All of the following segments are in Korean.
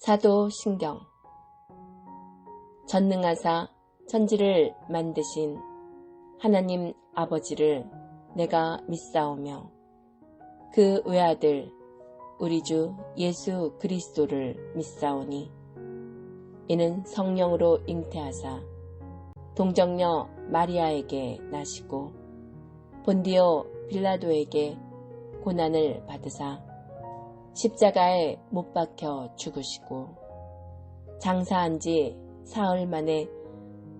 사도신경. 전능하사 천지를 만드신 하나님 아버지를 내가 믿사오며 그 외아들 우리 주 예수 그리스도를 믿사오니 이는 성령으로 잉태하사 동정녀 마리아에게 나시고 본디오 빌라도에게 고난을 받으사 십자가에 못 박혀 죽으시고 장사한 지 사흘 만에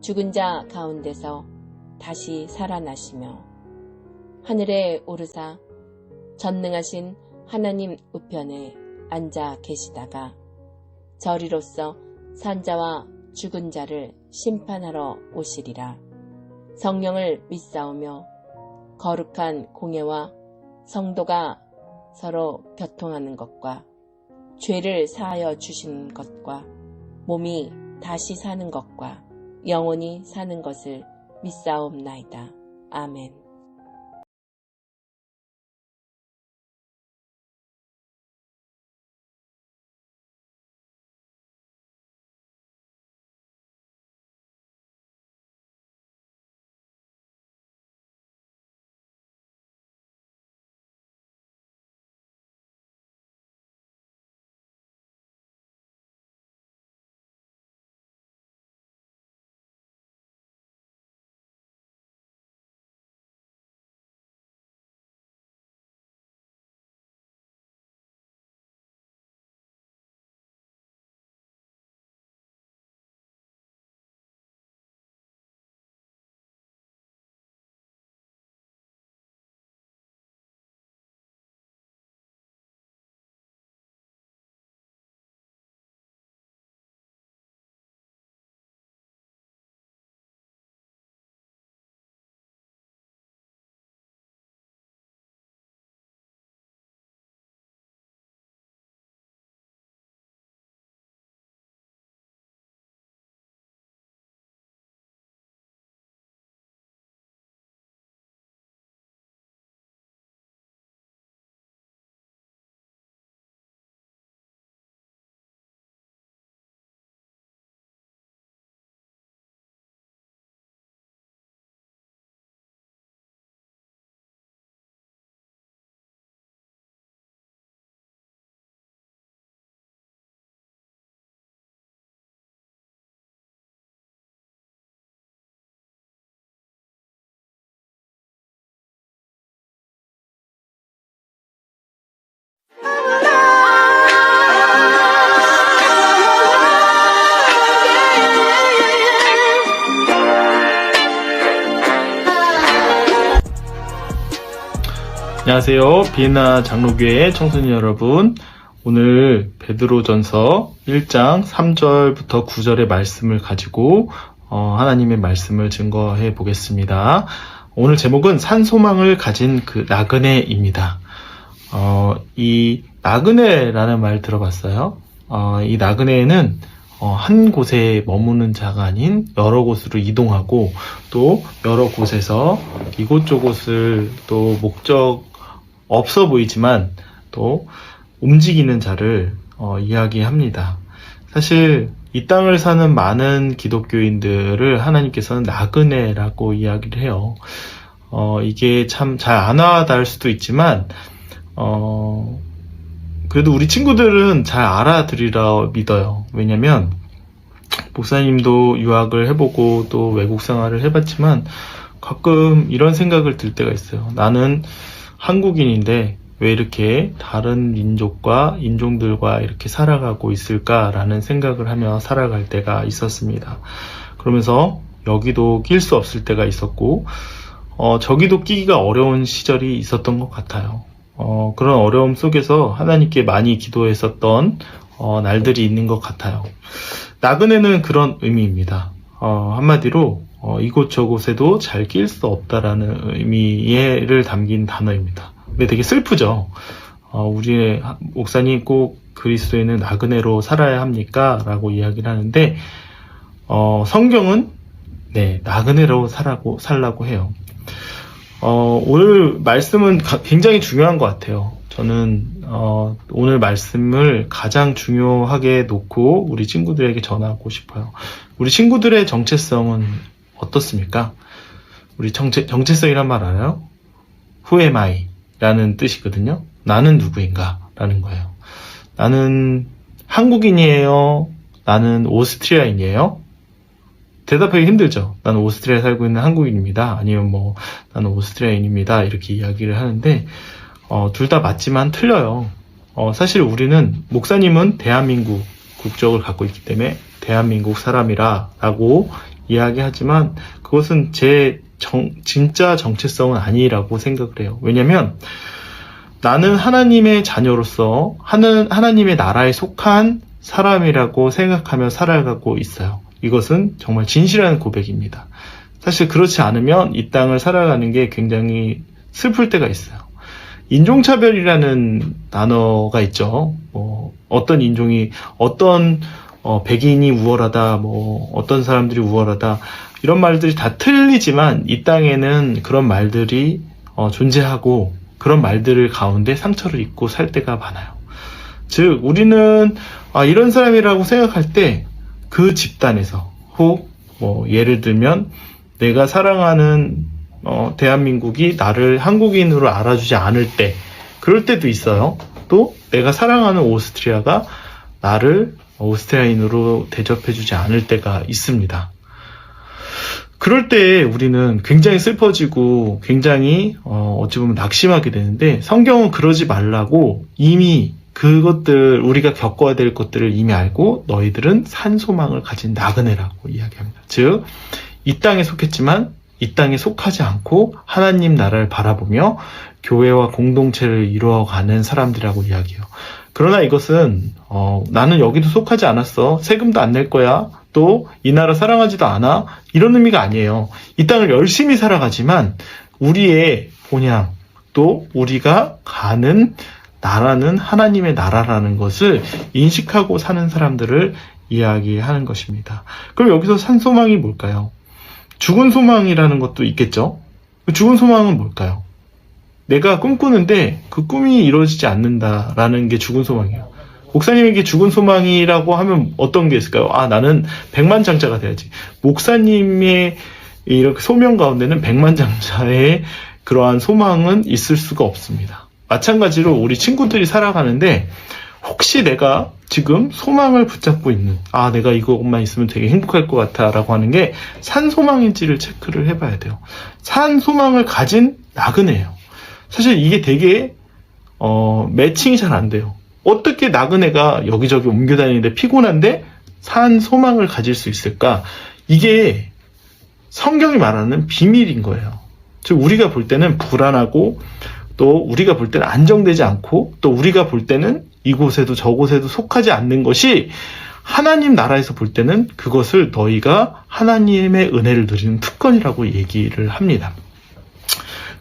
죽은 자 가운데서 다시 살아나시며 하늘에 오르사 전능하신 하나님 우편에 앉아 계시다가 저리로서 산자와 죽은 자를 심판하러 오시리라. 성령을 믿사오며 거룩한 공예와 성도가 서로 교통하는 것과 죄를 사하여 주시는 것과 몸이 다시 사는 것과 영원히 사는 것을 믿사옵나이다. 아멘. 안녕하세요. 비엔나 장로교회 청소년 여러분, 오늘 베드로전서 1장 3절부터 9절의 말씀을 가지고 하나님의 말씀을 증거해 보겠습니다. 오늘 제목은 산소망을 가진 그 나그네입니다. 이 나그네라는 말 들어봤어요? 이 나그네는 한 곳에 머무는 자가 아닌 여러 곳으로 이동하고 또 여러 곳에서 이곳저곳을 또 목적 없어 보이지만 또 움직이는 자를 이야기합니다. 사실 이 땅을 사는 많은 기독교인들을 하나님께서는 나그네라고 이야기를 해요. 이게 참 잘 안 와닿을 수도 있지만 그래도 우리 친구들은 잘 알아들이라 믿어요. 왜냐면 목사님도 유학을 해보고 또 외국 생활을 해봤지만 가끔 이런 생각을 들 때가 있어요. 나는 한국인인데 왜 이렇게 다른 민족과 인종들과 이렇게 살아가고 있을까라는 생각을 하며 살아갈 때가 있었습니다. 그러면서 여기도 낄 수 없을 때가 있었고 저기도 끼기가 어려운 시절이 있었던 것 같아요. 그런 어려움 속에서 하나님께 많이 기도했었던 날들이 있는 것 같아요. 나그네는 그런 의미입니다. 한마디로 이곳저곳에도 잘 낄 수 없다라는 의미를 담긴 단어입니다. 근데 되게 슬프죠. 우리 목사님 꼭 그리스도인은 나그네로 살아야 합니까? 라고 이야기를 하는데 성경은 나그네로 살라고 해요. 오늘 말씀은 굉장히 중요한 것 같아요. 저는 오늘 말씀을 가장 중요하게 놓고 우리 친구들에게 전하고 싶어요. 우리 친구들의 정체성은 어떻습니까? 우리 정체성이란 말 알아요? Who am I? 라는 뜻이거든요. 나는 누구인가? 라는 거예요. 나는 한국인이에요? 나는 오스트리아인이에요? 대답하기 힘들죠. 나는 오스트리아에 살고 있는 한국인입니다. 아니면 나는 오스트리아인입니다. 이렇게 이야기를 하는데 둘 다 맞지만 틀려요. 사실 우리는, 목사님은 대한민국 국적을 갖고 있기 때문에 대한민국 사람이라고 이야기하지만 그것은 제 진짜 정체성은 아니라고 생각을 해요. 왜냐면 나는 하나님의 자녀로서 하나님의 나라에 속한 사람이라고 생각하며 살아가고 있어요. 이것은 정말 진실한 고백입니다. 사실 그렇지 않으면 이 땅을 살아가는 게 굉장히 슬플 때가 있어요. 인종차별이라는 단어가 있죠. 어떤 인종이, 어떤 백인이 우월하다, 어떤 사람들이 우월하다, 이런 말들이 다 틀리지만 이 땅에는 그런 말들이 존재하고 그런 말들을 가운데 상처를 입고 살 때가 많아요. 즉 우리는 이런 사람이라고 생각할 때 그 집단에서, 혹 예를 들면 내가 사랑하는 대한민국이 나를 한국인으로 알아주지 않을 때, 그럴 때도 있어요. 또 내가 사랑하는 오스트리아가 나를 오스트리아인으로 대접해주지 않을 때가 있습니다. 그럴 때 우리는 굉장히 슬퍼지고 굉장히 어찌 보면 낙심하게 되는데, 성경은 그러지 말라고 이미 그것들, 우리가 겪어야 될 것들을 이미 알고 너희들은 산소망을 가진 나그네라고 이야기합니다. 즉 이 땅에 속했지만 이 땅에 속하지 않고 하나님 나라를 바라보며 교회와 공동체를 이루어가는 사람들이라고 이야기해요. 그러나 이것은 나는 여기도 속하지 않았어, 세금도 안 낼 거야, 또 이 나라 사랑하지도 않아, 이런 의미가 아니에요. 이 땅을 열심히 살아가지만 우리의 본향, 또 우리가 가는 나라는 하나님의 나라라는 것을 인식하고 사는 사람들을 이야기하는 것입니다. 그럼 여기서 산 소망이 뭘까요? 죽은 소망이라는 것도 있겠죠? 죽은 소망은 뭘까요? 내가 꿈꾸는데 그 꿈이 이루어지지 않는다라는 게 죽은 소망이에요. 목사님에게 죽은 소망이라고 하면 어떤 게 있을까요? 나는 백만장자가 돼야지. 목사님의 이렇게 소명 가운데는 백만장자의 그러한 소망은 있을 수가 없습니다. 마찬가지로 우리 친구들이 살아가는데 혹시 내가 지금 소망을 붙잡고 있는, 내가 이것만 있으면 되게 행복할 것 같아 라고 하는 게 산소망인지를 체크를 해봐야 돼요. 산소망을 가진 나그네예요. 사실 이게 되게 매칭이 잘 안 돼요. 어떻게 나그네가 여기저기 옮겨 다니는데 피곤한데 산소망을 가질 수 있을까? 이게 성경이 말하는 비밀인 거예요. 즉 우리가 볼 때는 불안하고, 또 우리가 볼 때는 안정되지 않고, 또 우리가 볼 때는 이곳에도 저곳에도 속하지 않는 것이 하나님 나라에서 볼 때는 그것을 너희가 하나님의 은혜를 누리는 특권이라고 얘기를 합니다.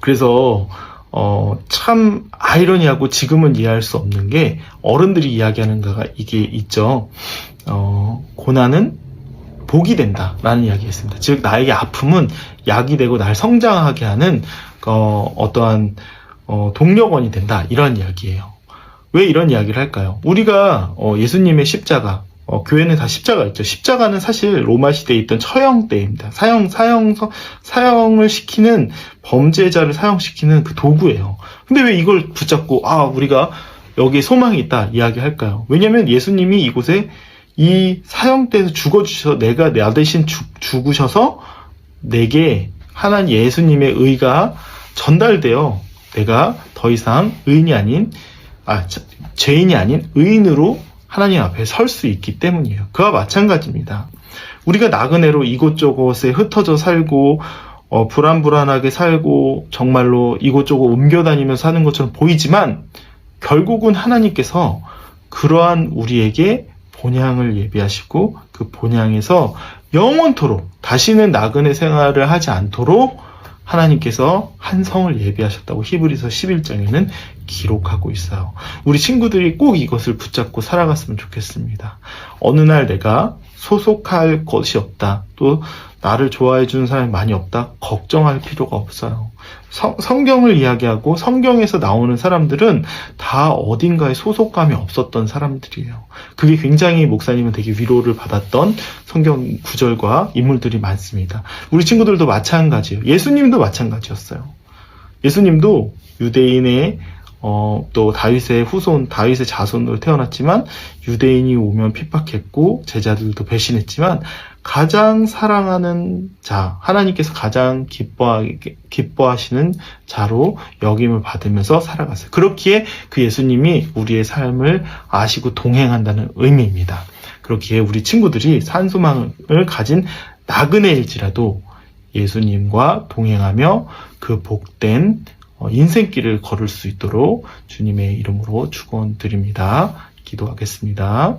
그래서 참 아이러니하고 지금은 이해할 수 없는 게, 어른들이 이야기하는 거가 이게 있죠. 고난은 복이 된다라는 이야기가 있습니다. 즉 나에게 아픔은 약이 되고 날 성장하게 하는 어떠한 동력원이 된다, 이런 이야기예요. 왜 이런 이야기를 할까요? 우리가 예수님의 십자가, 교회는 다 십자가 있죠. 십자가는 사실 로마 시대에 있던 처형대입니다. 사형을 시키는, 범죄자를 사형시키는 그 도구예요. 근데 왜 이걸 붙잡고 우리가 여기에 소망이 있다 이야기할까요? 왜냐하면 예수님이 이곳에 이 사형대에서 죽어주셔서, 내가 나 대신 죽으셔서 내게 하나님 예수님의 의가 전달되어 내가 더 이상 죄인이 아닌 의인으로 하나님 앞에 설 수 있기 때문이에요. 그와 마찬가지입니다. 우리가 나그네로 이곳저곳에 흩어져 살고 불안불안하게 살고 정말로 이곳저곳 옮겨다니면서 사는 것처럼 보이지만, 결국은 하나님께서 그러한 우리에게 본향을 예비하시고 그 본향에서 영원토록 다시는 나그네 생활을 하지 않도록 하나님께서 한 성을 예비하셨다고 히브리서 11장에는 기록하고 있어요. 우리 친구들이 꼭 이것을 붙잡고 살아갔으면 좋겠습니다. 어느 날 내가 소속할 것이 없다. 또 나를 좋아해 주는 사람이 많이 없다. 걱정할 필요가 없어요. 성경을 이야기하고 성경에서 나오는 사람들은 다 어딘가에 소속감이 없었던 사람들이에요. 그게 굉장히 목사님은 되게 위로를 받았던 성경 구절과 인물들이 많습니다. 우리 친구들도 마찬가지예요. 예수님도 마찬가지였어요. 예수님도 유대인의 또 다윗의 후손, 다윗의 자손으로 태어났지만 유대인이 오면 핍박했고 제자들도 배신했지만 가장 사랑하는 자, 하나님께서 가장 기뻐하시는 자로 역임을 받으면서 살아갔어요. 그렇기에 그 예수님이 우리의 삶을 아시고 동행한다는 의미입니다. 그렇기에 우리 친구들이 산소망을 가진 나그네일지라도 예수님과 동행하며 그 복된 인생길을 걸을 수 있도록 주님의 이름으로 축원드립니다. 기도하겠습니다.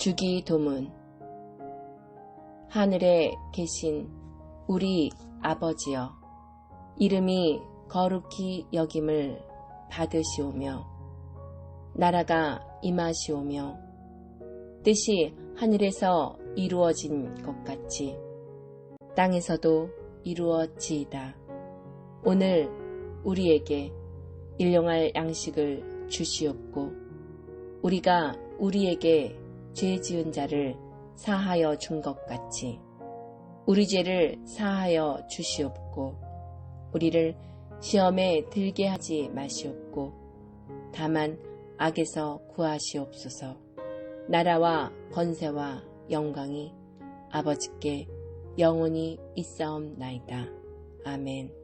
주기도문. 하늘에 계신 우리 아버지여, 이름이 거룩히 여김을 받으시오며 나라가 임하시오며 뜻이 하늘에서 이루어진 것 같이 땅에서도 이루어지이다. 오늘 우리에게 일용할 양식을 주시옵고 우리가 우리에게 죄 지은 자를 사하여 준 것 같이 우리 죄를 사하여 주시옵고 우리를 시험에 들게 하지 마시옵고 다만 악에서 구하시옵소서. 나라와 권세와 영광이 아버지께 영원히 있사옵나이다. 아멘.